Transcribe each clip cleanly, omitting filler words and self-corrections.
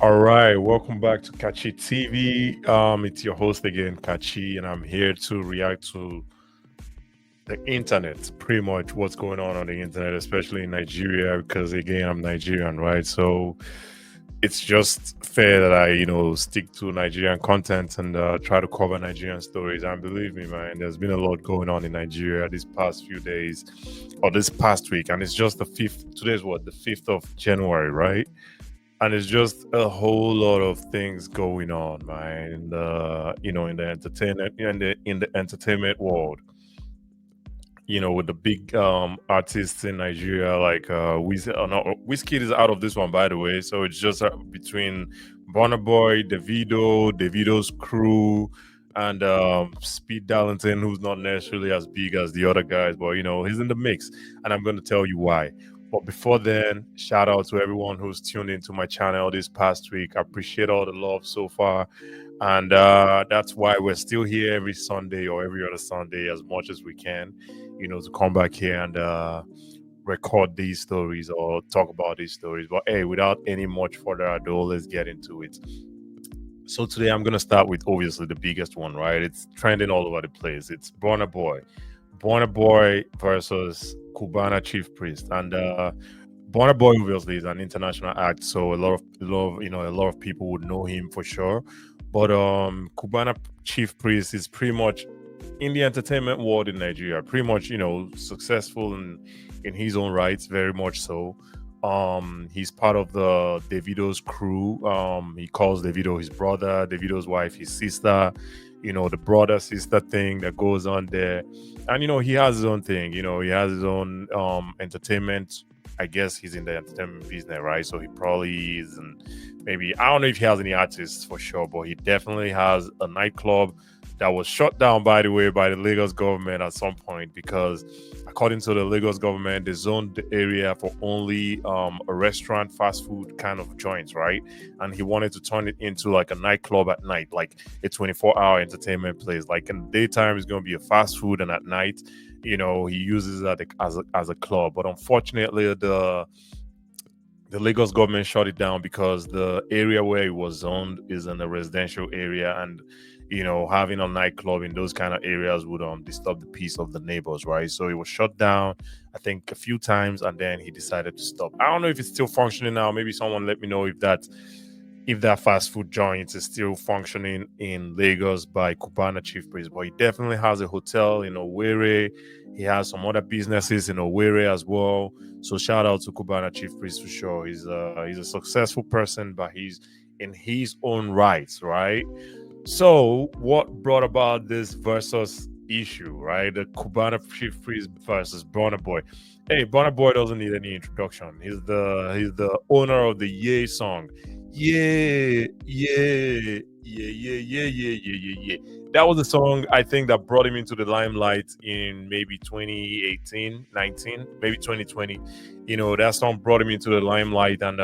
All right, welcome back to KachiTV. It's your host again, Kachi, and I'm here to react to the internet, pretty much what's going on the internet, especially in Nigeria, because again, I'm Nigerian, right? So it's just fair that I stick to Nigerian content and try to cover Nigerian stories. And believe me, man, there's been a lot going on in Nigeria these past few days or this past week, and it's just the fifth. Today's what, the 5th of January, right? And it's just a whole lot of things going on, man. In the entertainment world. With the big artists in Nigeria, like Whiskey is out of this one, by the way. So it's just between Burna Boy, Davido's crew, and Speed Darlington, who's not necessarily as big as the other guys, but he's in the mix, and I'm going to tell you why. But before then, shout out to everyone who's tuned into my channel this past week. I appreciate all the love so far. And that's why we're still here every Sunday or every other Sunday as much as we can, to come back here and record these stories or talk about these stories. But hey, without any much further ado, let's get into it. So today I'm going to start with obviously the biggest one, right? It's trending all over the place. It's Burna Boy. Burna Boy versus Cubana Chief Priest. And Burna Boy obviously is an international act, so a lot of people would know him for sure. But Cubana Chief Priest is pretty much in the entertainment world in Nigeria, pretty much successful in his own rights, very much so. He's part of the Davido's crew. He calls Davido his brother, Davido's wife his sister. The brother sister thing that goes on there, and he has his own thing. He has his own entertainment. I guess he's in the entertainment business, right? So he probably is, and maybe I don't know if he has any artists for sure, but he definitely has a nightclub that was shut down, by the way, by the Lagos government at some point, because according to the Lagos government, they zoned the area for only a restaurant, fast food kind of joints, right? And he wanted to turn it into like a nightclub at night, like a 24-hour entertainment place. Like in the daytime, it's going to be a fast food, and at night, he uses it as a club. But unfortunately, the Lagos government shut it down because the area where it was zoned is in a residential area, and having a nightclub in those kind of areas would disturb the peace of the neighbors, right? So it was shut down, I think, a few times, and then he decided to stop. I don't know if it's still functioning now. Maybe someone let me know if that fast food joint is still functioning in Lagos by Cubana Chief Priest. But he definitely has a hotel in Owerri. He has some other businesses in Owerri as well. So shout out to Cubana Chief Priest for sure. He's a successful person, but he's in his own rights, right? So what brought about this versus issue, right? The Cubana Chief Priest versus Burna Boy. Hey, Burna Boy doesn't need any introduction. He's the owner of the Yay song. Yeah, yeah, yeah, yeah, yeah, yeah, yeah, yeah, yeah. That was the song I think that brought him into the limelight in maybe 2018, 19, maybe 2020. That song brought him into the limelight, and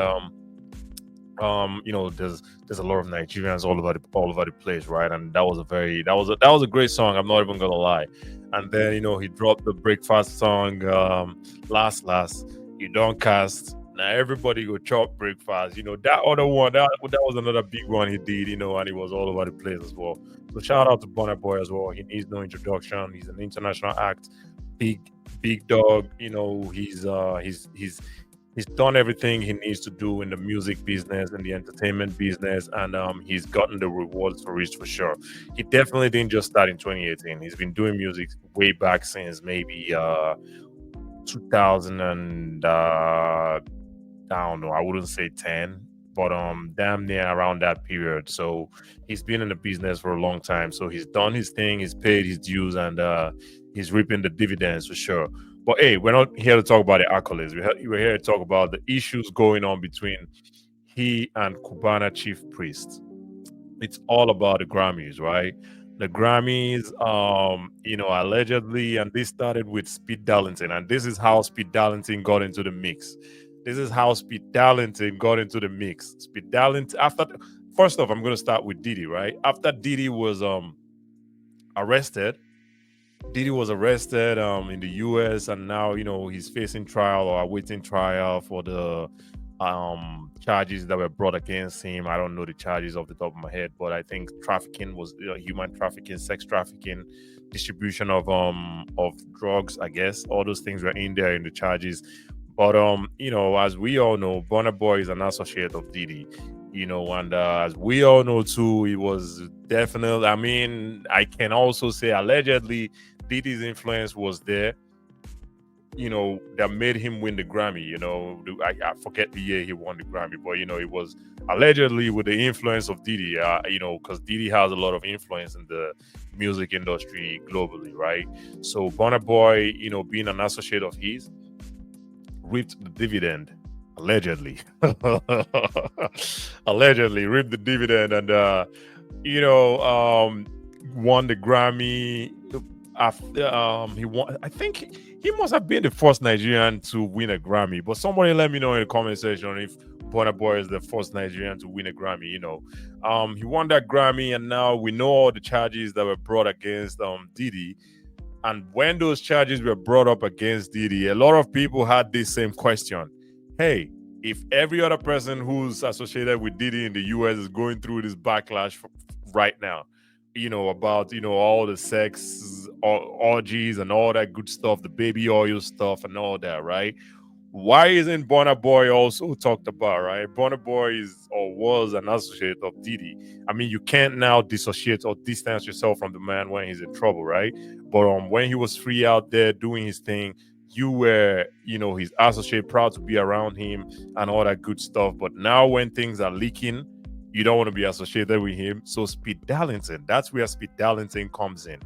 there's a lot of Nigerians all over the place, right? And that was a great song. I'm not even gonna lie. And then he dropped the breakfast song, last you don't cast. Now everybody go chop breakfast. That other one, that was another big one he did, and he was all over the place as well. So shout out to Burna Boy as well. He needs no introduction. He's an international act, big dog. He's done everything he needs to do in the music business and the entertainment business, and he's gotten the rewards for it for sure. He definitely didn't just start in 2018. He's been doing music way back since maybe 2000 and I don't know, I wouldn't say 10, but damn near around that period. So he's been in the business for a long time. So he's done his thing, he's paid his dues, and he's reaping the dividends for sure. But hey, we're not here to talk about the accolades. We're here to talk about the issues going on between he and Cubana Chief Priest. It's all about the Grammys, right? The Grammys, allegedly, and this started with Speed Darlington, and this is how Speed Darlington got into the mix. This is how Speed Darlington got into the mix. Speed Darlington, first off, I'm going to start with Diddy, right? After Diddy was arrested, in the US, and now he's facing trial or awaiting trial for the charges that were brought against him. I don't know the charges off the top of my head, but I think trafficking was human trafficking, sex trafficking, distribution of drugs. I guess all those things were in there in the charges. But as we all know, Burna Boy is an associate of Diddy. And as we all know too, he was definitely. I mean, I can also say allegedly, Diddy's influence was there, that made him win the Grammy. I forget the year he won the Grammy, but it was allegedly with the influence of Diddy. Because Diddy has a lot of influence in the music industry globally, right? So Burna Boy, being an associate of his, reaped the dividend. Allegedly, allegedly reaped the dividend, and won the Grammy. After he won, I think he must have been the first Nigerian to win a Grammy. But somebody let me know in the comment section if Burna Boy is the first Nigerian to win a Grammy. He won that Grammy, and now we know all the charges that were brought against Diddy. And when those charges were brought up against Diddy, a lot of people had this same question. Hey, if every other person who's associated with Diddy in the US is going through this backlash right now, about, all the sex orgies and all that good stuff, the baby oil stuff and all that, right? Why isn't Burna Boy also talked about, right? Burna Boy is or was an associate of Diddy. I mean, you can't now dissociate or distance yourself from the man when he's in trouble, right? But when he was free out there doing his thing, you were, his associate, proud to be around him and all that good stuff. But now when things are leaking, you don't want to be associated with him. So Speed Darlington, that's where Speed Darlington comes in.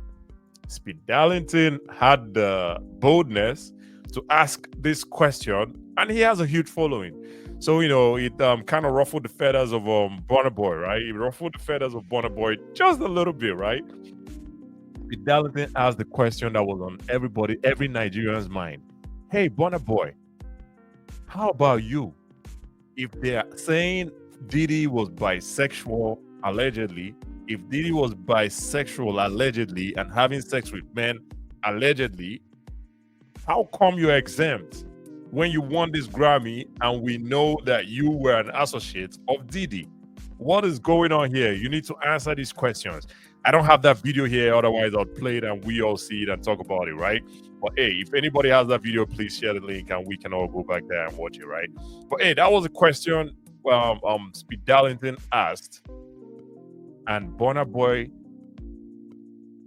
Speed Darlington had the boldness to ask this question, and he has a huge following. So it kind of ruffled the feathers of Burna Boy, right? It ruffled the feathers of Burna Boy just a little bit, right? Speed Darlington asked the question that was on every Nigerian's mind. Hey, Burna Boy, how about you? If they are saying Diddy was bisexual, allegedly, if Diddy was bisexual, allegedly, and having sex with men, allegedly, how come you're exempt when you won this Grammy and we know that you were an associate of Diddy? What is going on here? You need to answer these questions. I don't have that video here, otherwise I'll play it and we all see it and talk about it, right? But hey, if anybody has that video, please share the link and we can all go back there and watch it, right? But hey, that was a question Speed Darlington asked, and Burna Boy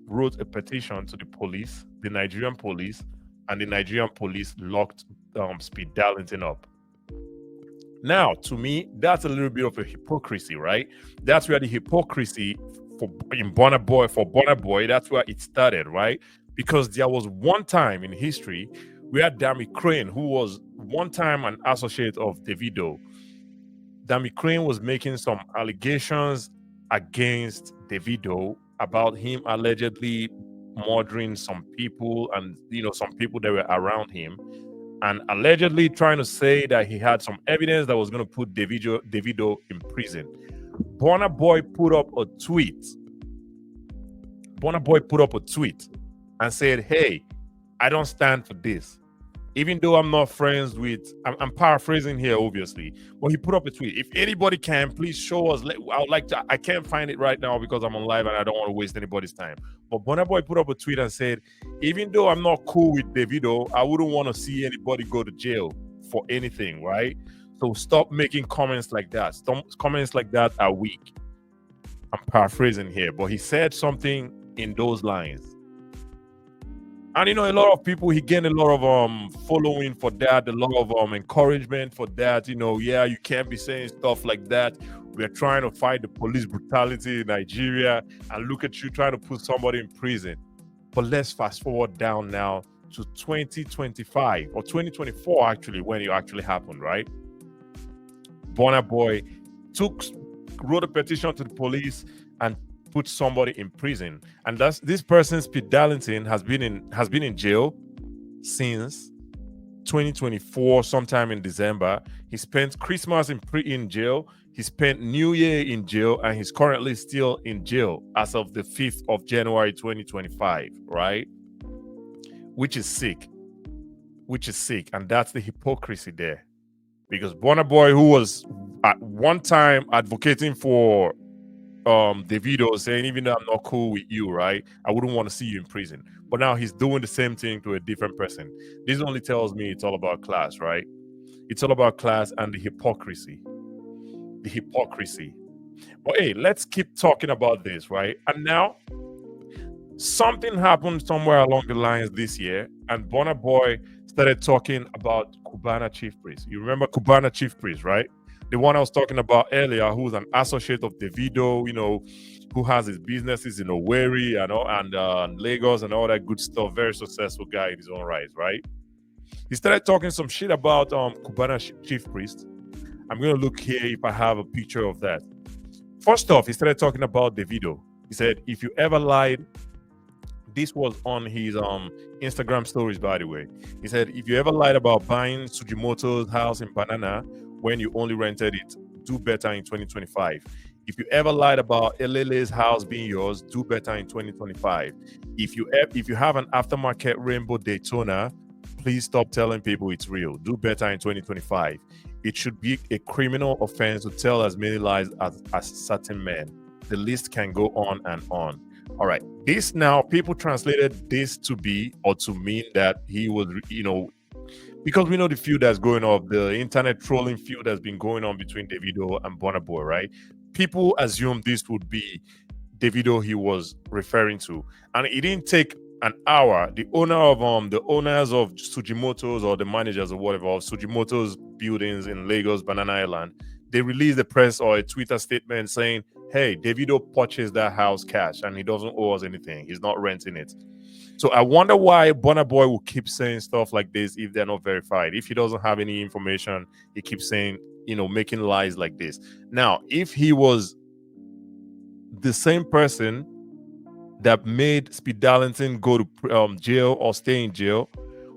wrote a petition to the police, the Nigerian police, and the Nigerian police locked Speed Darlington up. Now, to me, that's a little bit of a hypocrisy, right? That's where the hypocrisy for Burna Boy, that's where it started, right? Because there was one time in history where Dami Crane, who was one time an associate of Davido, Dami Crane was making some allegations against Davido about him allegedly murdering some people and some people that were around him, and allegedly trying to say that he had some evidence that was going to put Davido in prison. Burna Boy put up a tweet. Burna Boy put up a tweet and said, hey, I don't stand for this. Even though I'm not friends with, I'm paraphrasing here, obviously, but he put up a tweet. If anybody can, please show us. I would like to. I can't find it right now because I'm on live and I don't want to waste anybody's time. But Burna Boy put up a tweet and said, even though I'm not cool with Davido, I wouldn't want to see anybody go to jail for anything, right? So stop making comments like that. Comments like that are weak. I'm paraphrasing here, but he said something in those lines. And a lot of people, he gained a lot of following for that, a lot of encouragement for that. Yeah, you can't be saying stuff like that. We're trying to fight the police brutality in Nigeria, and look at you trying to put somebody in prison. But let's fast forward down now to 2025 or 2024, actually, when it actually happened, right? Burna Boy wrote a petition to the police and put somebody in prison, and this person, Speed Darlington, has been in jail since 2024, sometime in December. He spent Christmas in jail. He spent New Year in jail, and he's currently still in jail as of the 5th of January 2025, right? Which is sick, and that's the hypocrisy there. Because Burna Boy, who was at one time advocating for Davido, saying even though I'm not cool with you, right, I wouldn't want to see you in prison. But now he's doing the same thing to a different person. This only tells me it's all about class, right? It's all about class and the hypocrisy. The hypocrisy. But hey, let's keep talking about this, right? And now something happened somewhere along the lines this year, and Burna Boy started talking about Cubana Chief Priest. You remember Cubana Chief Priest, right? The one I was talking about earlier, who's an associate of Davido, who has his businesses in Owerri and Lagos and all that good stuff. Very successful guy in his own right, right? He started talking some shit about Cubana Chief Priest. I'm gonna look here if I have a picture of that. First off, he started talking about Davido. He said, if you ever lied, this was on his Instagram stories, by the way. He said, if you ever lied about buying Sujimoto's house in Banana when you only rented it, do better in 2025. If you ever lied about Elele's house being yours, do better in 2025. If you have an aftermarket Rainbow Daytona, please stop telling people it's real. Do better in 2025. It should be a criminal offense to tell as many lies as certain men. The list can go on and on. All right. This now, people translated this to be or to mean that he was, because we know the feud that's going on, the internet trolling feud that's been going on between Davido and Burna Boy, right? People assumed this would be Davido he was referring to. And it didn't take an hour. The owners of Sujimoto's, or the managers or whatever of Sujimoto's buildings in Lagos, Banana Island, they released a press or a Twitter statement saying, hey, Davido purchased that house cash and he doesn't owe us anything. He's not renting it. So I wonder why Burna Boy will keep saying stuff like this if they're not verified. If he doesn't have any information, he keeps saying, making lies like this. Now, if he was the same person that made Speed Darlington go to jail or stay in jail,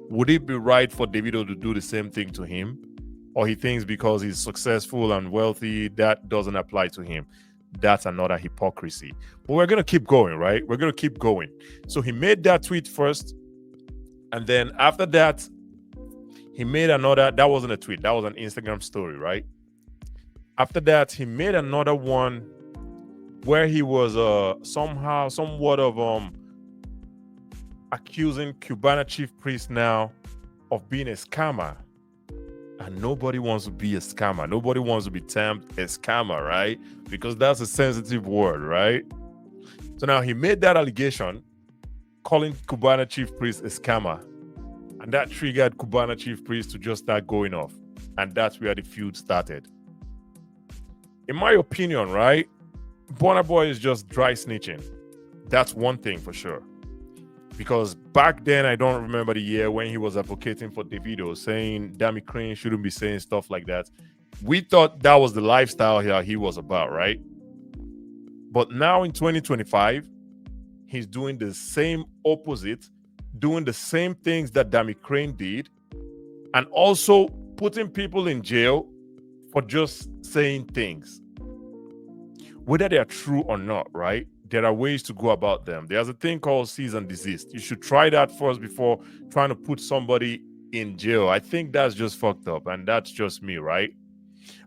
would it be right for Davido to do the same thing to him? Or he thinks because he's successful and wealthy, that doesn't apply to him? That's another hypocrisy. But we're going to keep going, right? We're going to keep going. So he made that tweet first. And then after that, he made another. That wasn't a tweet. That was an Instagram story, right? After that, he made another one where he was somewhat of accusing Cubana Chief Priest now of being a scammer. And nobody wants to be a scammer. Nobody wants to be termed a scammer, right? Because that's a sensitive word, right? So now he made that allegation, calling Cubana Chief Priest a scammer. And that triggered Cubana Chief Priest to just start going off. And that's where the feud started. In my opinion, right? Burna Boy is just dry snitching. That's one thing for sure. Because back then, I don't remember the year when he was advocating for Davido, saying Dami Crane shouldn't be saying stuff like that. We thought that was the lifestyle he was about, right? But now in 2025, he's doing the same opposite, doing the same things that Dami Crane did, and also putting people in jail for just saying things. Whether they are true or not, right? There are ways to go about them. There's a thing called cease and desist. You should try that first before trying to put somebody in jail. I think that's just fucked up, and that's just me, right?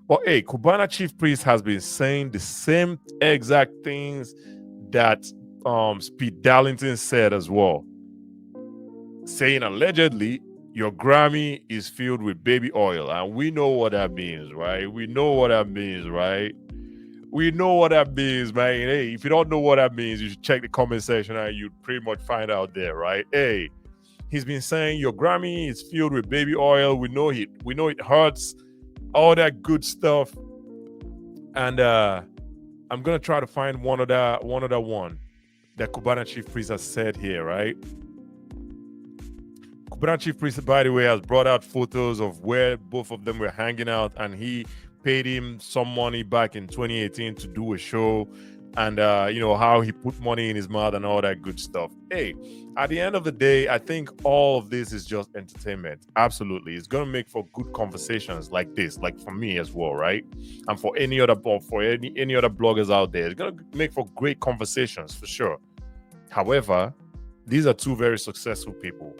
But hey, Cubana Chief Priest has been saying the same exact things that Speed Darlington said as well. Saying allegedly, your Grammy is filled with baby oil. And we know what that means, right? We know what that means, right? We know what that means, man. Hey, if you don't know what that means, you should check the comment section and you'd pretty much find out there, right? Hey, he's been saying your Grammy is filled with baby oil. We know it hurts, all that good stuff. And I'm gonna try to find one other one that Cubana Chief Priest has said here, right? Cubana Chief Priest, by the way, has brought out photos of where both of them were hanging out, and he paid him some money back in 2018 to do a show, and how he put money in his mouth and all that good stuff. Hey, at the end of the day, I think all of this is just entertainment. Absolutely, it's gonna make for good conversations like this, like for me as well, right? And for any other bloggers out there, it's gonna make for great conversations for sure. However, these are two very successful people.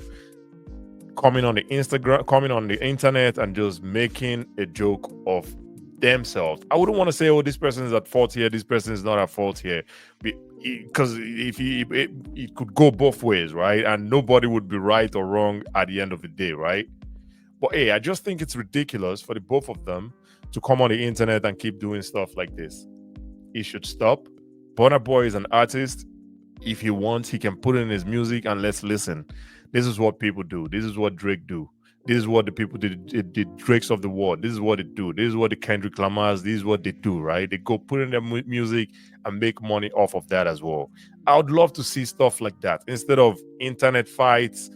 coming on the Instagram, coming on the internet, and just making a joke of themselves. I wouldn't want to say, "Oh, this person is at fault here. This person is not at fault here," because if it could go both ways, right? And nobody would be right or wrong at the end of the day, right? But hey, I just think it's ridiculous for the both of them to come on the internet and keep doing stuff like this. It should stop. Burna Boy is an artist. If he wants, he can put in his music and let's listen. This is what people do. This is what Drake do. This is what the people did, the Drakes of the world. This is what they do. This is what the Kendrick Lamars. This is what they do, right? They go put in their music and make money off of that as well. I would love to see stuff like that instead of internet fights.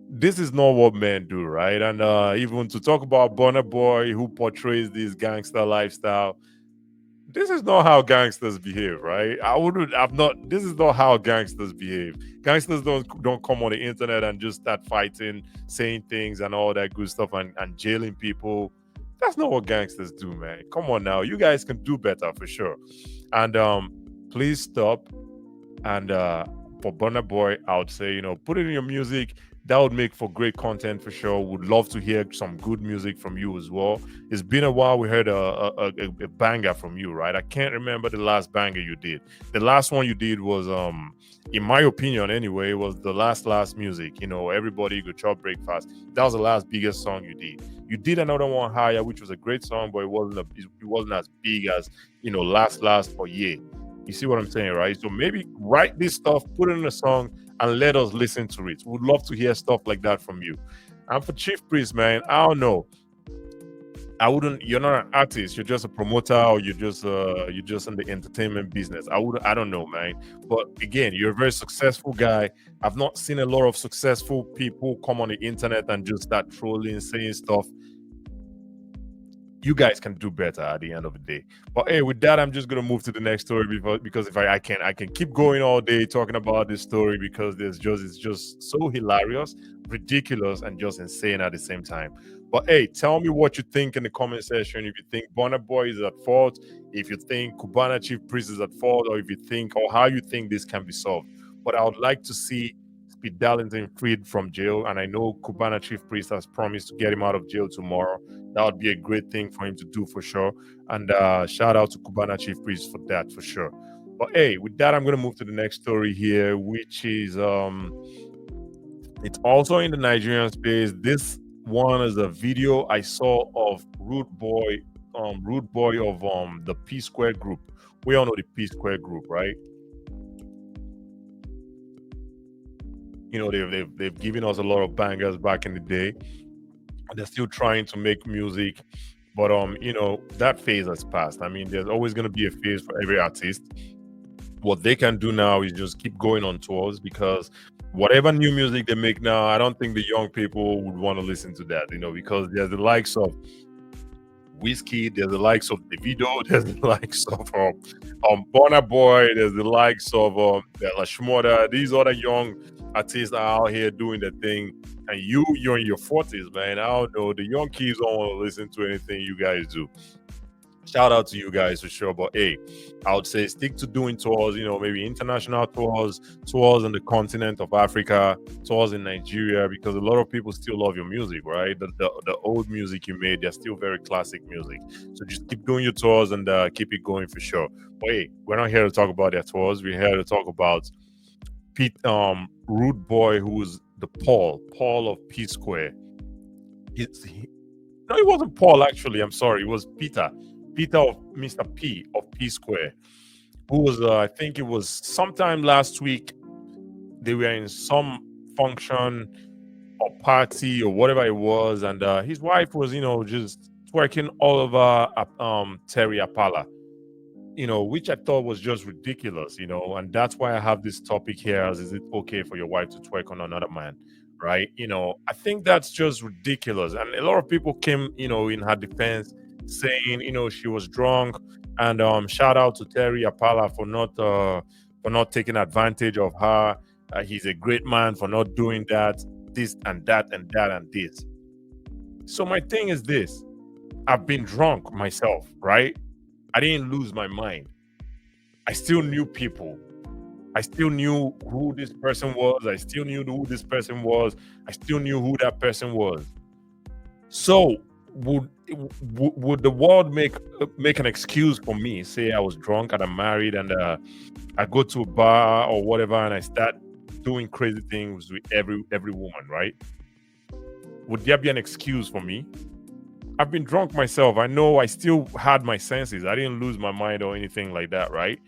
This is not what men do, right? And even to talk about Burna Boy, who portrays this gangster lifestyle, this is not how gangsters behave, right? I'm not. This is not how gangsters behave. Gangsters don't come on the internet and just start fighting, saying things and all that good stuff and jailing people. That's not what gangsters do, man. Come on now, you guys can do better for sure. And please stop. And for Burna Boy, I would say, put it in your music. That would make for great content for sure. Would love to hear some good music from you as well. It's been a while we heard a banger from you, right? I can't remember the last banger you did. The last one you did was, in my opinion anyway, was the last music. Everybody go chop breakfast. That was the last biggest song you did. You did another one, Higher, which was a great song, but it wasn't as big as last or Yeah. You see what I'm saying, right? So maybe write this stuff, put it in a song, and let us listen to it. Would love to hear stuff like that from you. And for Chief Priest, man, I don't know. I wouldn't. You're not an artist. You're just a promoter, or you're just in the entertainment business. I don't know, man. But again, you're a very successful guy. I've not seen a lot of successful people come on the internet and just start trolling, saying stuff. You guys can do better at the end of the day. But hey, with that, I'm just gonna move to the next story because if I can keep going all day talking about this story because it's just so hilarious, ridiculous, and just insane at the same time. But hey, tell me what you think in the comment section. If you think Burna Boy is at fault, if you think Cubana Chief Priest is at fault, or if you think or how you think this can be solved. But I would like to see Speed Darlington freed from jail, and I know Cubana Chief Priest has promised to get him out of jail tomorrow. That would be a great thing for him to do for sure. And shout out to Cubana Chief Priest for that for sure. But hey, with that, I'm going to move to the next story here, which is it's also in the Nigerian space. This one is a video I saw of Rude Boy of the P Square group. We all know the P Square group, right? They've given us a lot of bangers back in the day. They're still trying to make music, but that phase has passed. I mean, there's always going to be a phase for every artist. What they can do now is just keep going on tours because whatever new music they make now, I don't think the young people would want to listen to that, because there's the likes of Whiskey, there's the likes of Davido, there's the likes of Burna Boy, there's the likes of the Lashmoda. These other young artists are out here doing their thing, and you're in your 40s, man. I don't know. The young kids don't want to listen to anything you guys do. Shout out to you guys for sure. But hey, I would say stick to doing tours, maybe international tours on the continent of Africa, tours in Nigeria, because a lot of people still love your music, right? The old music you made, they're still very classic music. So just keep doing your tours and keep it going for sure. But hey, we're not here to talk about their tours. We're here to talk about Pete, Rude Boy, who's the Paul of P Square. No, it wasn't Paul actually. I'm sorry, it was Peter of Mr. P of P Square, who was I think it was sometime last week. They were in some function or party or whatever it was, and his wife was just twerking all over Terry Apala, which I thought was just ridiculous, and that's why I have this topic here as is it okay for your wife to twerk on another man, right? I think that's just ridiculous. And a lot of people came, in her defense saying, she was drunk. And shout out to Terry Apala for not taking advantage of her. He's a great man for not doing that, this and that and that and this. So my thing is this. I've been drunk myself, right? I didn't lose my mind. I still knew people. I still knew who this person was. I still knew who this person was. I still knew who that person was. So would the world make an excuse for me? Say I was drunk and I'm married and I go to a bar or whatever and I start doing crazy things with every woman, right? Would there be an excuse for me? I've been drunk myself. I know I still had my senses. I didn't lose my mind or anything like that, right?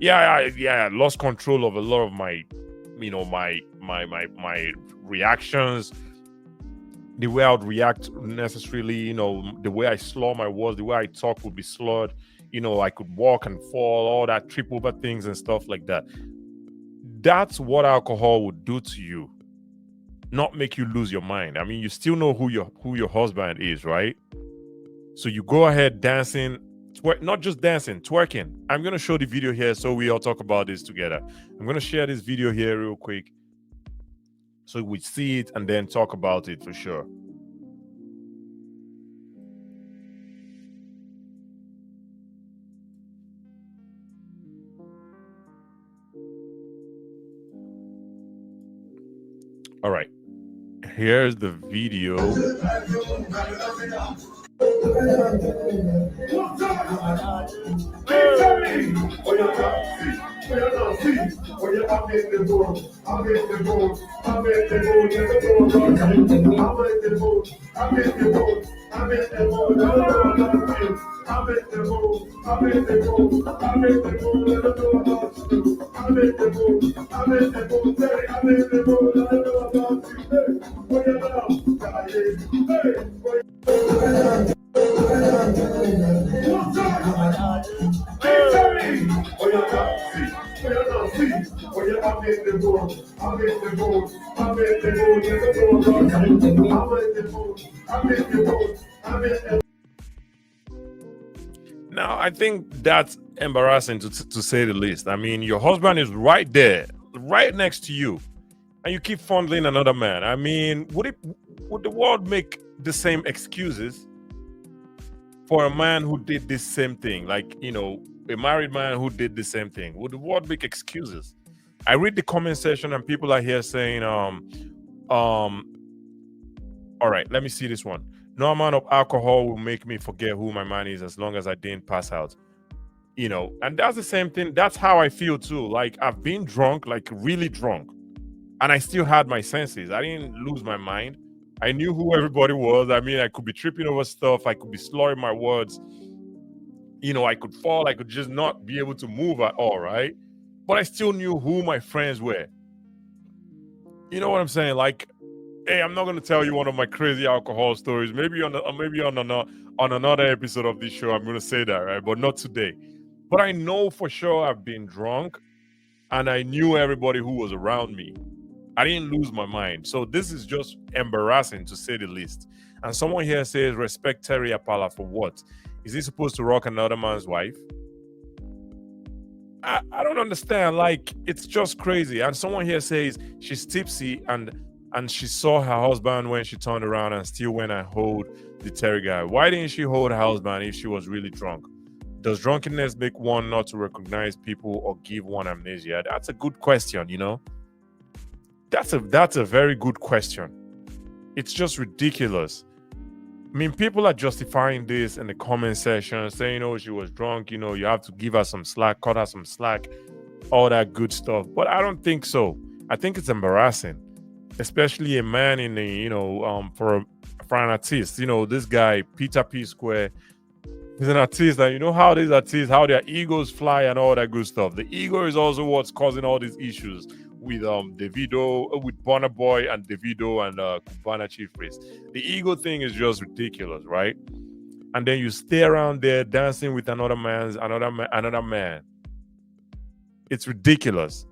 I lost control of a lot of my, my reactions, the way I would react necessarily, the way I slur my words, the way I talk would be slurred. I could walk and fall, all that, trip over things and stuff like that. That's what alcohol would do to you. Not make you lose your mind. I mean, you still know who your husband is, right? So you go ahead dancing, not just dancing, twerking. I'm gonna show the video here so we all talk about this together. I'm gonna share this video here real quick so we see it and then talk about it for sure. All right, here's the video. Now, I think that's embarrassing to say the least. I mean, your husband is right there, right next to you, and you keep fondling another man. I mean, would the world make the same excuses for a man who did this same thing? Like, a married man who did the same thing. Would the world make excuses? I read the comment section and people are here saying, all right, let me see this one. No amount of alcohol will make me forget who my man is as long as I didn't pass out. And that's the same thing. That's how I feel too. Like, I've been drunk, like really drunk, and I still had my senses. I didn't lose my mind. I knew who everybody was. I mean, I could be tripping over stuff. I could be slurring my words. I could fall. I could just not be able to move at all, right? But I still knew who my friends were. You know what I'm saying? Like, hey, I'm not going to tell you one of my crazy alcohol stories. Maybe on another episode of this show, I'm going to say that, right? But not today. But I know for sure I've been drunk, and I knew everybody who was around me. I didn't lose my mind. So this is just embarrassing, to say the least. And someone here says, respect Terry Apala for what? Is he supposed to rock another man's wife? I don't understand. Like, it's just crazy. And someone here says she's tipsy and she saw her husband when she turned around and still went and hold the Terry guy. Why didn't she hold her husband if she was really drunk? Does drunkenness make one not to recognize people or give one amnesia? That's a good question, That's a very good question. It's just ridiculous. I mean, people are justifying this in the comment section, saying, oh, she was drunk, you have to give her some slack, cut her some slack, all that good stuff. But I don't think so. I think it's embarrassing, especially a man in the, for an artist. This guy, Peter P. Square, he's an artist, and you know how these artists, how their egos fly and all that good stuff. The ego is also what's causing all these issues with Davido, with Burna Boy and Davido and Cubana Chief Priest. The ego thing is just ridiculous, right? And then you stay around there dancing with another man. It's ridiculous.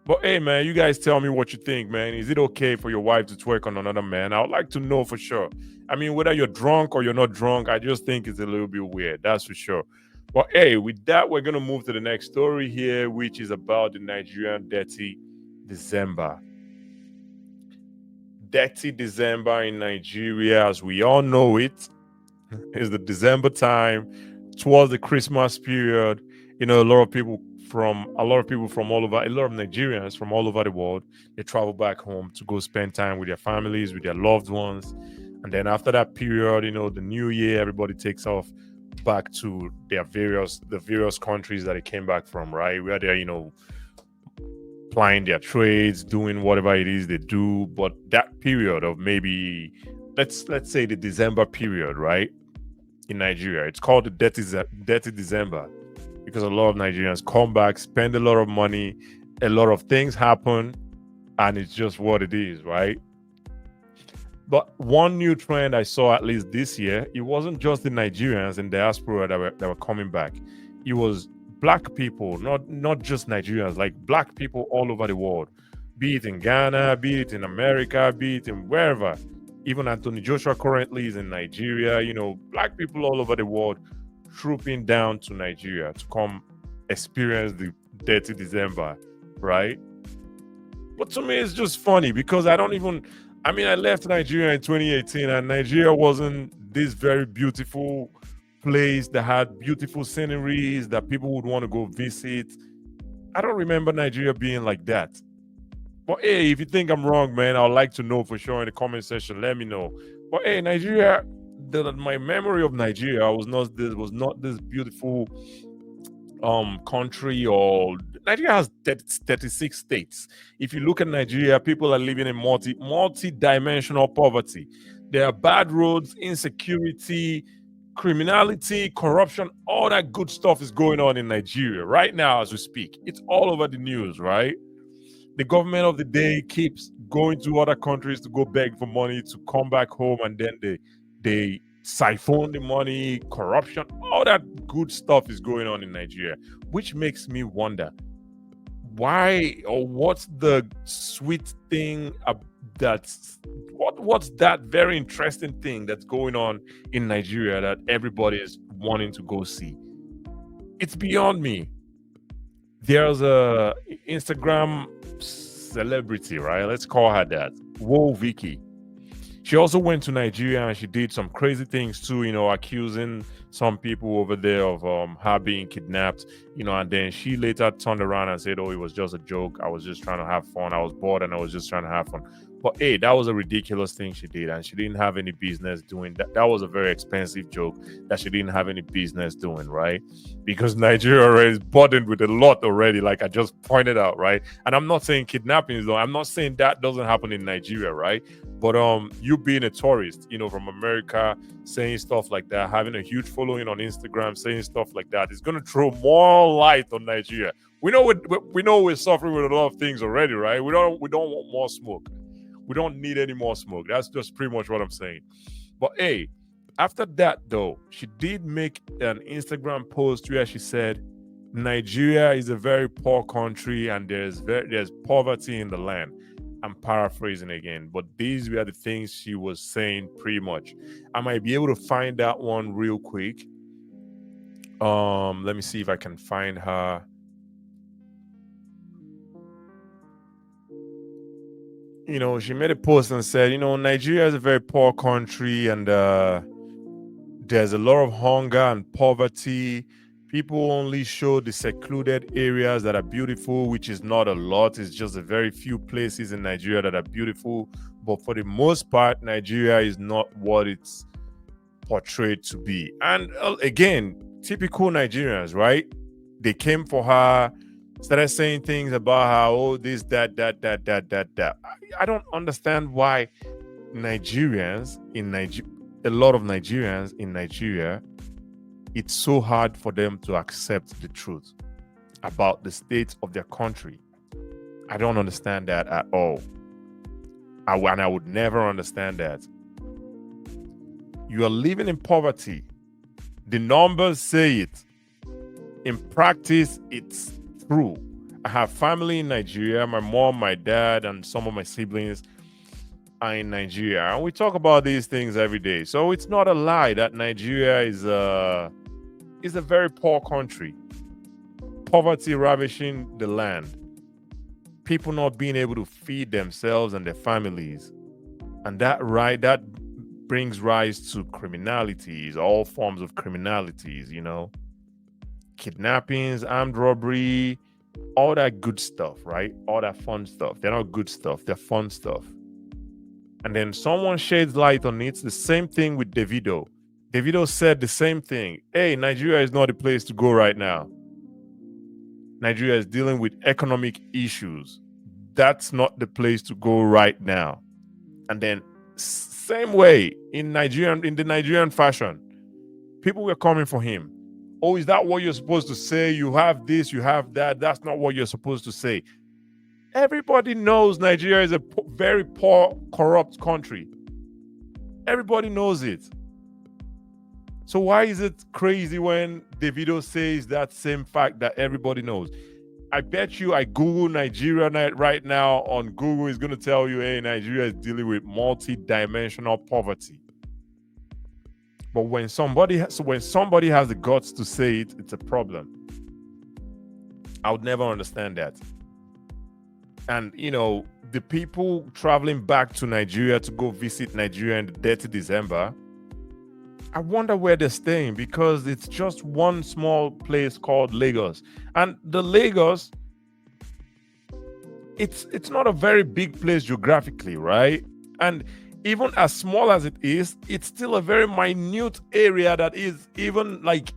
But hey, man, you guys tell me what you think, man. Is it okay for your wife to twerk on another man? I would like to know for sure. I mean, whether you're drunk or you're not drunk, I just think it's a little bit weird. That's for sure. But hey, with that, we're going to move to the next story here, which is about the Nigerian Detty December. Detty December in Nigeria, as we all know it, is the December time towards the Christmas period. A lot of people from a lot of people from all over, a lot of Nigerians from all over the world, they travel back home to go spend time with their families, with their loved ones. And then after that period, the new year, everybody takes off back to the various countries that they came back from, right? Where they're, plying their trades, doing whatever it is they do. But that period of maybe let's say the December period, right? In Nigeria, it's called the Detty December because a lot of Nigerians come back, spend a lot of money, a lot of things happen, and it's just what it is, right? But one new trend I saw at least this year, it wasn't just the Nigerians in diaspora that were coming back. It was black people, not just Nigerians, like black people all over the world, be it in Ghana, be it in America, be it in wherever. Even Anthony Joshua currently is in Nigeria. Black people all over the world trooping down to Nigeria to come experience the Dirty December, right? But to me, it's just funny because I left Nigeria in 2018 and Nigeria wasn't this very beautiful place that had beautiful sceneries that people would want to go visit. I don't remember Nigeria being like that. But hey, if you think I'm wrong, man, I'd like to know for sure in the comment section. Let me know. But hey, Nigeria, my memory of Nigeria was not this beautiful country. Or Nigeria has 36 states. If you look at Nigeria, people are living in multi-dimensional poverty. There are bad roads, insecurity, criminality, corruption, all that good stuff is going on in Nigeria right now as we speak. It's all over the news, right? The government of the day keeps going to other countries to go beg for money to come back home, and then they siphon the money, corruption, all that good stuff is going on in Nigeria, which makes me wonder why, or what's the sweet thing what's that very interesting thing that's going on in Nigeria that everybody is wanting to go see. It's beyond me. There's a Instagram celebrity, right? Let's call her that. Whoa, Vicky. She also went to Nigeria and she did some crazy things too, accusing some people over there of her being kidnapped, and then she later turned around and said, "Oh, it was just a joke. I was just trying to have fun. I was bored and I was just trying to have fun." But hey, that was a ridiculous thing she did, and she didn't have any business doing that. That was a very expensive joke that she didn't have any business doing, right? Because Nigeria already is burdened with a lot already, like I just pointed out, right? And I'm not saying kidnapping is, I'm not saying that doesn't happen in Nigeria, right? But you being a tourist, from America, saying stuff like that, having a huge following on Instagram, saying stuff like that, is going to throw more light on Nigeria. We know we're suffering with a lot of things already, right? We don't want more smoke. We don't need any more smoke. That's just pretty much what I'm saying. But hey, after that though, she did make an Instagram post where she said Nigeria is a very poor country and there's poverty in the land. I'm paraphrasing again, but these were the things she was saying pretty much. I might be able to find that one real quick. Let me see if I can find her. She made a post and said, Nigeria is a very poor country and there's a lot of hunger and poverty. People only show the secluded areas that are beautiful, which is not a lot. It's just a very few places in Nigeria that are beautiful. But for the most part, Nigeria is not what it's portrayed to be. And again, typical Nigerians, right? They came for her, started saying things about how, oh, this, that. I don't understand why Nigerians in Nigeria, a lot of Nigerians in Nigeria, it's so hard for them to accept the truth about the state of their country. I don't understand that at all. And I would never understand that. You are living in poverty. The numbers say it. In practice, it's true. I have family in Nigeria. My mom, my dad, and some of my siblings are in Nigeria. And we talk about these things every day. So it's not a lie that Nigeria is a very poor country. Poverty ravishing the land. People not being able to feed themselves and their families. And that brings rise to criminalities, all forms of criminalities, kidnappings, armed robbery, all that good stuff, right? All that fun stuff. They're not good stuff, they're fun stuff. And then someone shades light on it. The same thing with Davido. Davido said the same thing. Hey, Nigeria is not the place to go right now. Nigeria is dealing with economic issues. That's not the place to go right now. And then same way in the Nigerian fashion, people were coming for him. Oh, is that what you're supposed to say? You have this, you have that. That's not what you're supposed to say. Everybody knows Nigeria is a very poor, corrupt country. Everybody knows it. So why is it crazy when Davido says that same fact that everybody knows? I bet you I Google Nigeria right now on Google is going to tell you, hey, Nigeria is dealing with multi-dimensional poverty. But when somebody has the guts to say it, it's a problem. I would never understand that. And, the people traveling back to Nigeria to go visit Nigeria in the Detty December, I wonder where they're staying, because it's just one small place called Lagos. And the Lagos, it's not a very big place geographically, right? And even as small as it is, it's still a very minute area that is even like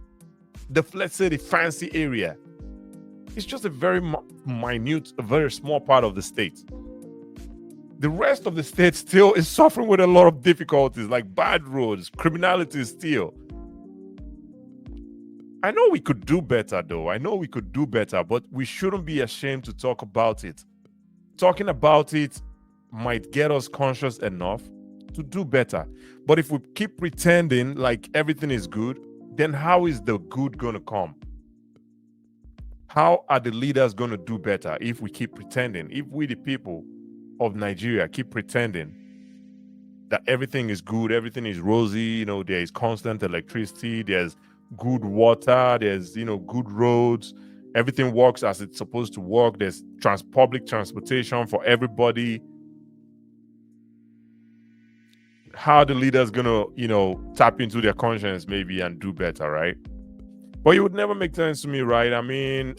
let's say the fancy area. It's just a very minute, a very small part of the state. The rest of the state still is suffering with a lot of difficulties, like bad roads, criminality still. I know we could do better, though. I know we could do better, but we shouldn't be ashamed to talk about it. Talking about it might get us conscious enough to do better. But if we keep pretending like everything is good, then how is the good going to come? How are the leaders going to do better if we keep pretending? If we, the people of Nigeria, keep pretending that everything is good, everything is rosy, there is constant electricity, there's good water, there's, good roads, everything works as it's supposed to work, there's public transportation for everybody. How are the leaders gonna, tap into their conscience maybe and do better, right? But it would never make sense to me, right? I mean,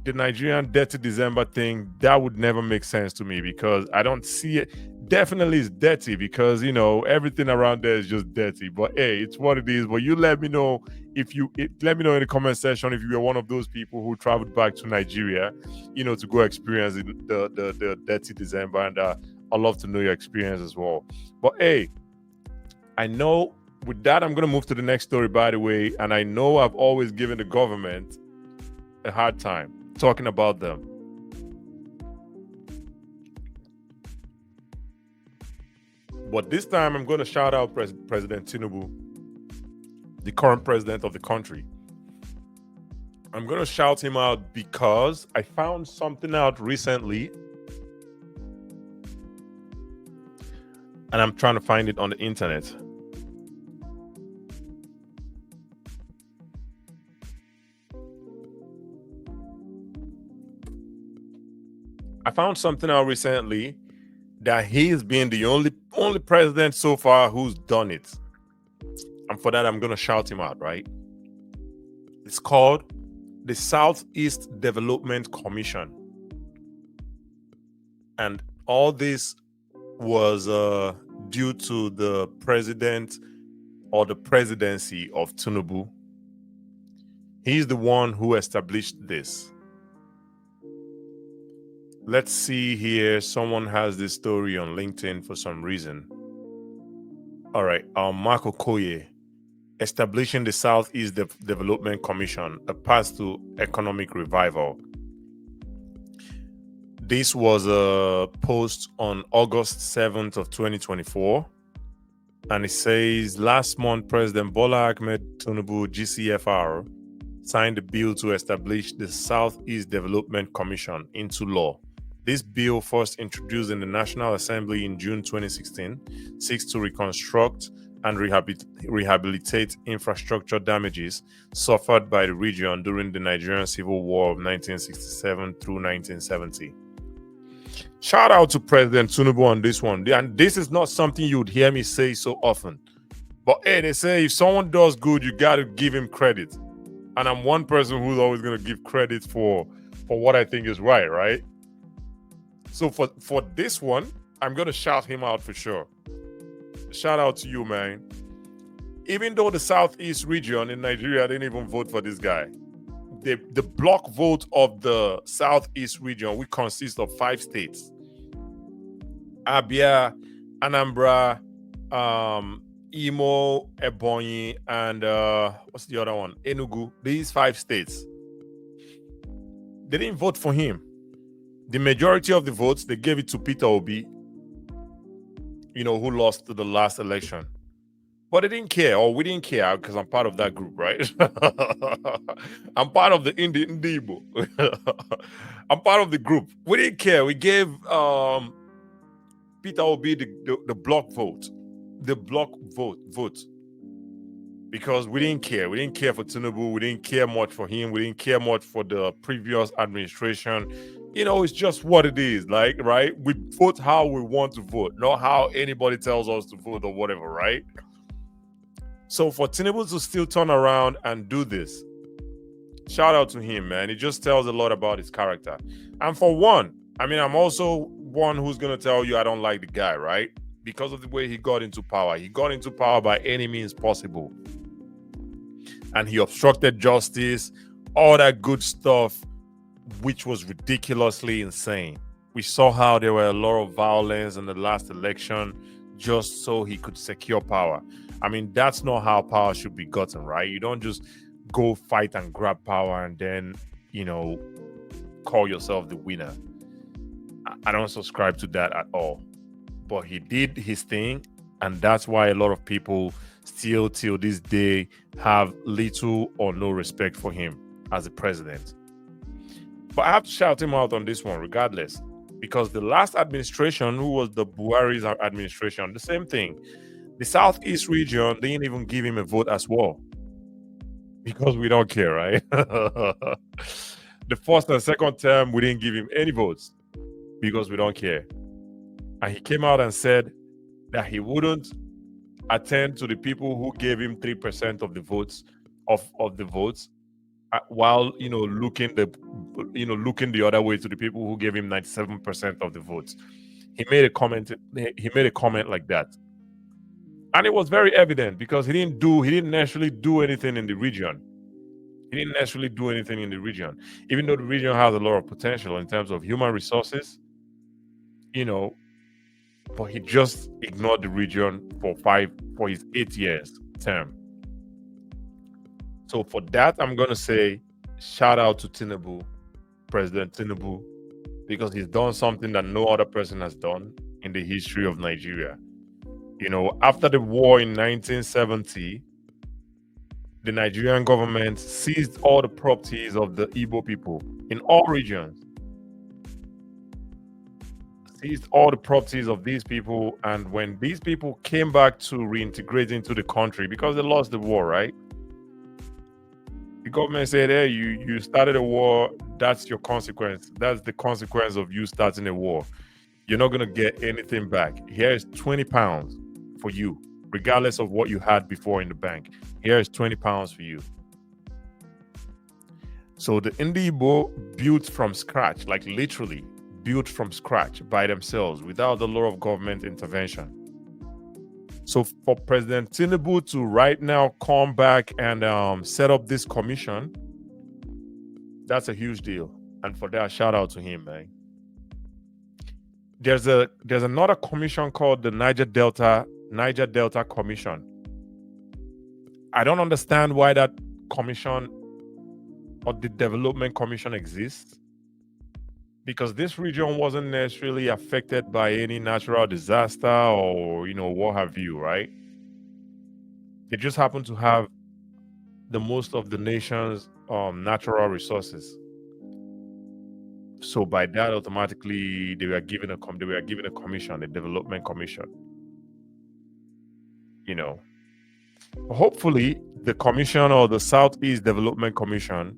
the Nigerian Detty December thing, that would never make sense to me, because I don't see it. Definitely it's dirty, because everything around there is just dirty. But hey, it's what it is. But you let me know let me know in the comment section if you were one of those people who traveled back to Nigeria, to go experience the Detty December, and I'd love to know your experience as well. But hey, I know with that I'm gonna move to the next story, by the way, and I know I've always given the government a hard time talking about them. But this time I'm going to shout out President Tinubu, the current president of the country. I'm going to shout him out because I found something out recently, and I'm trying to find it on the internet. I found something out recently that he's been the only president so far who's done it. And for that, I'm going to shout him out, right? It's called the Southeast Development Commission. And all this was due to the president or the presidency of Tinubu. He's the one who established this. Let's see here. Someone has this story on LinkedIn for some reason. All right. Marco Koye, establishing the Southeast Development Commission, a path to economic revival. This was a post on August 7th of 2024. And it says, last month, President Bola Ahmed Tinubu, GCFR, signed a bill to establish the Southeast Development Commission into law. This bill, first introduced in the National Assembly in June 2016, seeks to reconstruct and rehabilitate infrastructure damages suffered by the region during the Nigerian Civil War of 1967 through 1970. Shout out to President Tinubu on this one. And this is not something you would hear me say so often. But hey, they say if someone does good, you got to give him credit. and I'm one person who's always gonna give credit for what I think is right, right? So for this one, I'm gonna shout him out for sure. Shout out to you, man. Even though the Southeast region in Nigeria didn't even vote for this guy, the block vote of the Southeast region, which consists of 5 states: Abia, Anambra, Imo, Ebonyi, and what's the other one? Enugu. These 5 states, they didn't vote for him. The majority of the votes, they gave it to Peter Obi, who lost the last election. But they didn't care, or we didn't care, because I'm part of that group, right? I'm part of the Ndi Igbo. I'm part of the group. We didn't care. We gave Peter Obi the block vote. The block vote. Because we didn't care. We didn't care for Tinubu. We didn't care much for him. We didn't care much for the previous administration. It's just what it is, like, right? We vote how we want to vote, not how anybody tells us to vote or whatever, right? So for Tinubu to still turn around and do this, shout out to him, man. It just tells a lot about his character. And for one, I'm also one who's going to tell you I don't like the guy, right? Because of the way he got into power. He got into power by any means possible. And he obstructed justice, all that good stuff, which was ridiculously insane. We saw how there were a lot of violence in the last election just so he could secure power. That's not how power should be gotten, right? You don't just go fight and grab power and then, call yourself the winner. I don't subscribe to that at all. But he did his thing, and that's why a lot of people still, till this day, have little or no respect for him as a president. But I have to shout him out on this one regardless, because the last administration, who was the Buhari's administration, the same thing. The Southeast region didn't even give him a vote as well, because we don't care, right? The first and second term, we didn't give him any votes because we don't care. And he came out and said that he wouldn't attend to the people who gave him 3% of the votes of the votes, while looking the other way to the people who gave him 97% of the votes. He made a comment like that. And it was very evident, because he didn't actually do anything in the region. Even though the region has a lot of potential in terms of human resources, but he just ignored the region for his 8 years term. So for that, I'm going to say shout out to Tinubu, President Tinubu, because he's done something that no other person has done in the history of Nigeria. After the war in 1970, the Nigerian government seized all the properties of the Igbo people in all regions. Seized all the properties of these people, and when these people came back to reintegrate into the country, because they lost the war, right? The government said, hey, you started a war, that's your consequence. That's the consequence of you starting a war. You're not going to get anything back. Here is 20 pounds for you, regardless of what you had before in the bank. Here is 20 pounds for you. So the Ndi Igbo built from scratch, like literally built from scratch by themselves without a lot of government intervention. So for President Tinubu to right now come back and set up this commission, that's a huge deal. And for that, shout out to him, man. There's another commission called the Niger Delta Commission. I don't understand why that commission or the Development Commission exists, because this region wasn't necessarily affected by any natural disaster or what have you, right? They just happen to have the most of the nation's natural resources. So by that, automatically they were given a commission, a development commission. Hopefully the commission, or the Southeast Development Commission,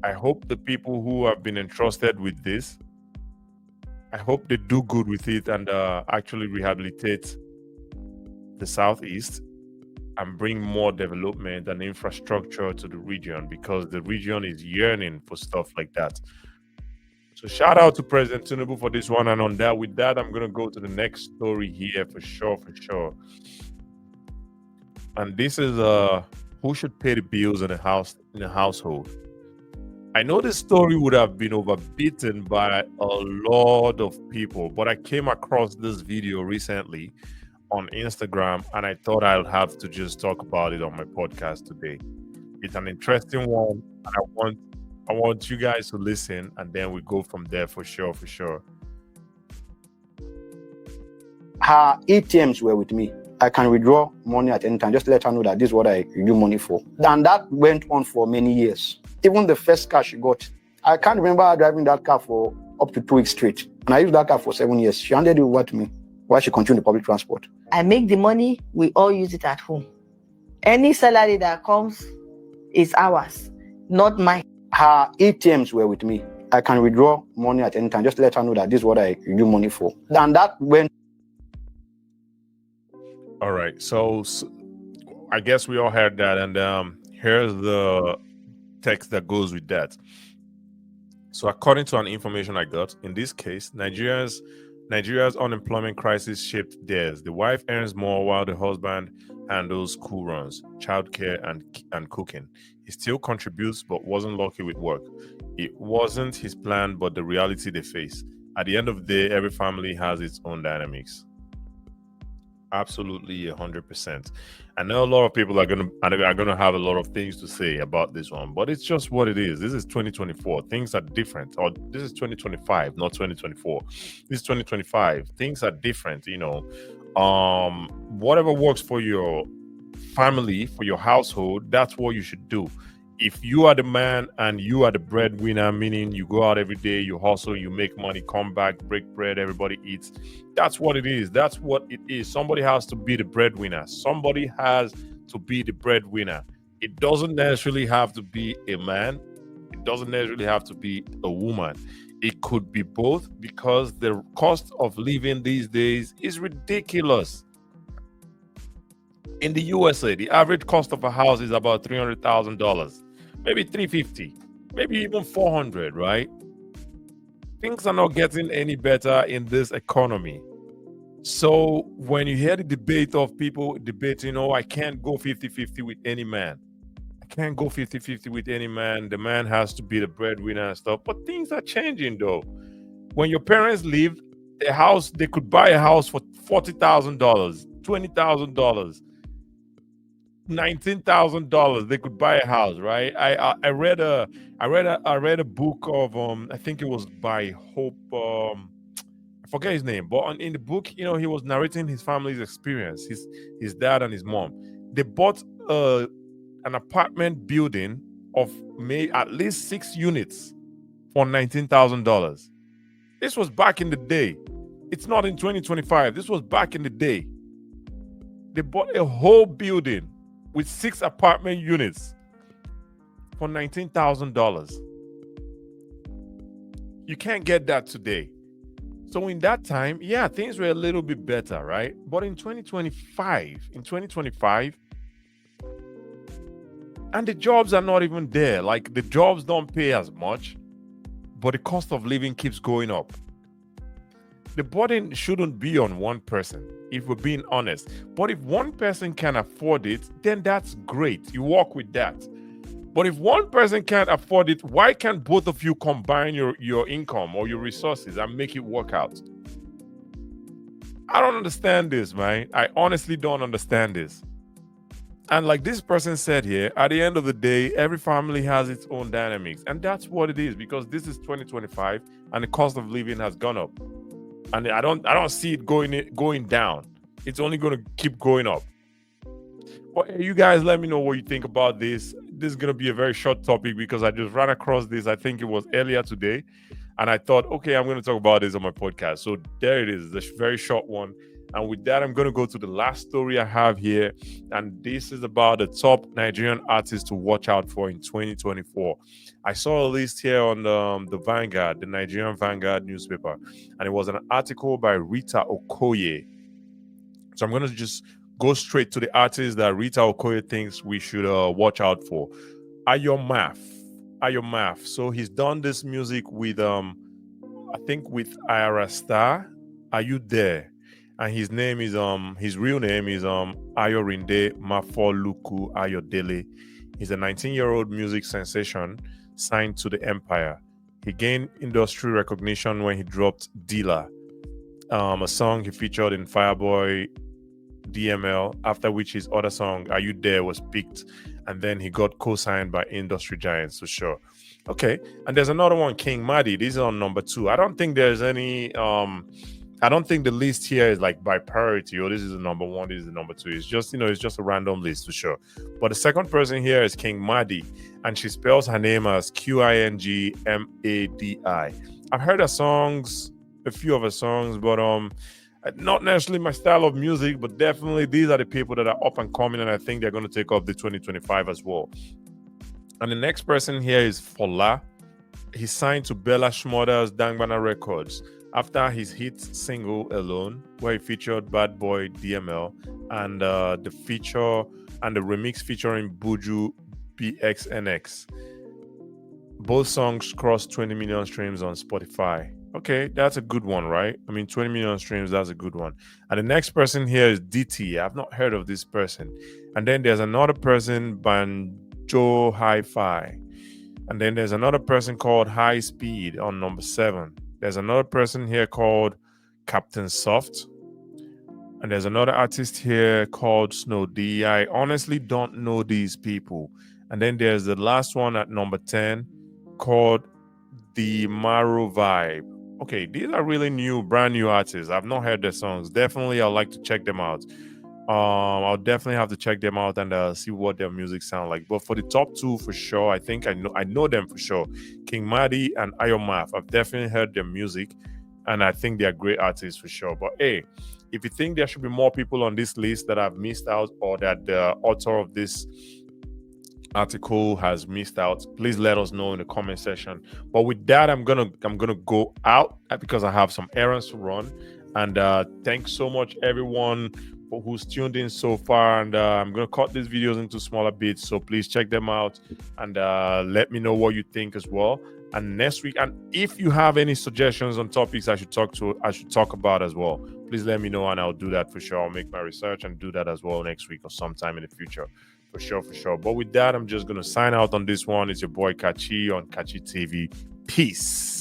I hope the people who have been entrusted with this, I hope they do good with it and actually rehabilitate the Southeast, and bring more development and infrastructure to the region, because the region is yearning for stuff like that. So shout out to President Tinubu for this one. And on that, with that, I'm gonna go to the next story here for sure, for sure. And this is who should pay the bills in a household. I know this story would have been overbeaten by a lot of people, but I came across this video recently on Instagram, and I thought I'll have to just talk about it on my podcast today. It's an interesting one, and I want you guys to listen, and then we go from there for sure, for sure. Her ATMs were with me. I can withdraw money at any time. Just let her know that this is what I do money for. And that went on for many years. Even the first car she got, I can't remember her driving that car for up to 2 weeks straight. And I used that car for 7 years. She handed it over to me while she continued the public transport. I make the money, we all use it at home. Any salary that comes is ours, not mine. Her ATMs were with me. I can withdraw money at any time. Just let her know that this is what I do money for. And that went. All right. So I guess we all heard that. And here's the text that goes with that. So according to an information I got, in this case, Nigeria's unemployment crisis shaped theirs. The wife earns more while the husband handles school runs, childcare, and cooking. He still contributes but wasn't lucky with work. It wasn't his plan, but the reality they face. At the end of the day, every family has its own dynamics. Absolutely 100%. I know a lot of people are gonna have a lot of things to say about this one, but it's just what it is. This is 2024. Things are different. Or this is 2025, not 2024. This is 2025. Things are different, you know. Whatever works for your family, for your household, that's what you should do. If you are the man and you are the breadwinner, meaning you go out every day, you hustle, you make money, come back, break bread, everybody eats. That's what it is. That's what it is. Somebody has to be the breadwinner. Somebody has to be the breadwinner. It doesn't necessarily have to be a man. It doesn't necessarily have to be a woman. It could be both, because the cost of living these days is ridiculous. In the USA, the average cost of a house is about $300,000, maybe $350, maybe even $400, right? Things are not getting any better in this economy. So when you hear the debate of people debating, oh, I can't go 50-50 with any man. I can't go 50-50 with any man. The man has to be the breadwinner and stuff. But things are changing though. When your parents leave, a house, they could buy a house for $40,000, $20,000. $19,000 they could buy a house, right? I read a book of I think it was by Hope, I forget his name, but in the book, you know, he was narrating his family's experience, his dad and his mom. They bought an apartment building of at least 6 units for $19,000. This was back in the day. It's not in 2025. This was back in the day. They bought a whole building with 6 apartment units for $19,000. You can't get that today. So in that time, yeah, things were a little bit better, right? But in 2025, and the jobs are not even there. Like, the jobs don't pay as much, but the cost of living keeps going up. The burden shouldn't be on one person, if we're being honest. But if one person can afford it, then that's great. You work with that. But if one person can't afford it, why can't both of you combine your income or your resources and make it work out? I don't understand this, man. I honestly don't understand this. And like this person said here, at the end of the day, every family has its own dynamics. And that's what it is, because this is 2025 and the cost of living has gone up. And I don't see it going down. It's only going to keep going up. But you guys, let me know what you think about this. This is going to be a very short topic because I just ran across this. I think it was earlier today. And I thought, okay, I'm going to talk about this on my podcast. So there it is, the very short one. And with that, I'm going to go to the last story I have here. And this is about the top Nigerian artists to watch out for in 2024. I saw a list here on the Vanguard, the Nigerian Vanguard newspaper. And it was an article by Rita Okoye. So I'm going to just go straight to the artist that Rita Okoye thinks we should watch out for. Ayo Math. So he's done this music with I think with Ira Star. Are you there? And his name is his real name is Ayorinde Mafoluku Ayodele. He's a 19-year-old music sensation signed to the Empire. He gained industry recognition when he dropped Dealer, a song he featured in Fireboy DML, after which his other song, Are You There, was picked, and then he got co-signed by industry giants for sure. Okay, and there's another one, King Madi. This is on number 2. I don't think there's any I don't think the list here is like by priority, or this is the number 1, this is the number 2. It's just, it's just a random list for sure. But the second person here is King Madi, and she spells her name as Qingmadi. I've heard her songs, a few of her songs, but not necessarily my style of music, but definitely these are the people that are up and coming, and I think they're going to take up the 2025 as well. And the next person here is Fola. He's signed to Bella Shmurda's Dangbana Records after his hit single Alone, where he featured Bad Boy DML, and the feature and the remix featuring Buju BXNX. Both songs crossed 20 million streams on Spotify. Okay, that's a good one, right? I mean, 20 million streams, that's a good one. And the next person here is DT. I've not heard of this person. And then there's another person, Banjo Hi-Fi. And then there's another person called High Speed on number 7. There's another person here called Captain Soft. And there's another artist here called Snow D. I honestly don't know these people. And then there's the last one at number 10 called The Maru Vibe. Okay, these are really new, brand new artists. I've not heard their songs. Definitely, I'd like to check them out. I'll definitely have to check them out and see what their music sound like. But for the top 2, for sure, I think I know them for sure. King Madi and Ayo Math. I've definitely heard their music, and I think they're great artists for sure. But hey, if you think there should be more people on this list that I've missed out, or that the author of this article has missed out, please let us know in the comment section. But with that, I'm gonna go out because I have some errands to run. And thanks so much everyone who's tuned in so far, and I'm gonna cut these videos into smaller bits, so please check them out and let me know what you think as well. And next week, and if you have any suggestions on topics I should talk about as well, please let me know and I'll do that for sure. I'll make my research and do that as well next week or sometime in the future, for sure. But with that, I'm just gonna sign out on this one. It's your boy Kachi on KachiTV. Peace.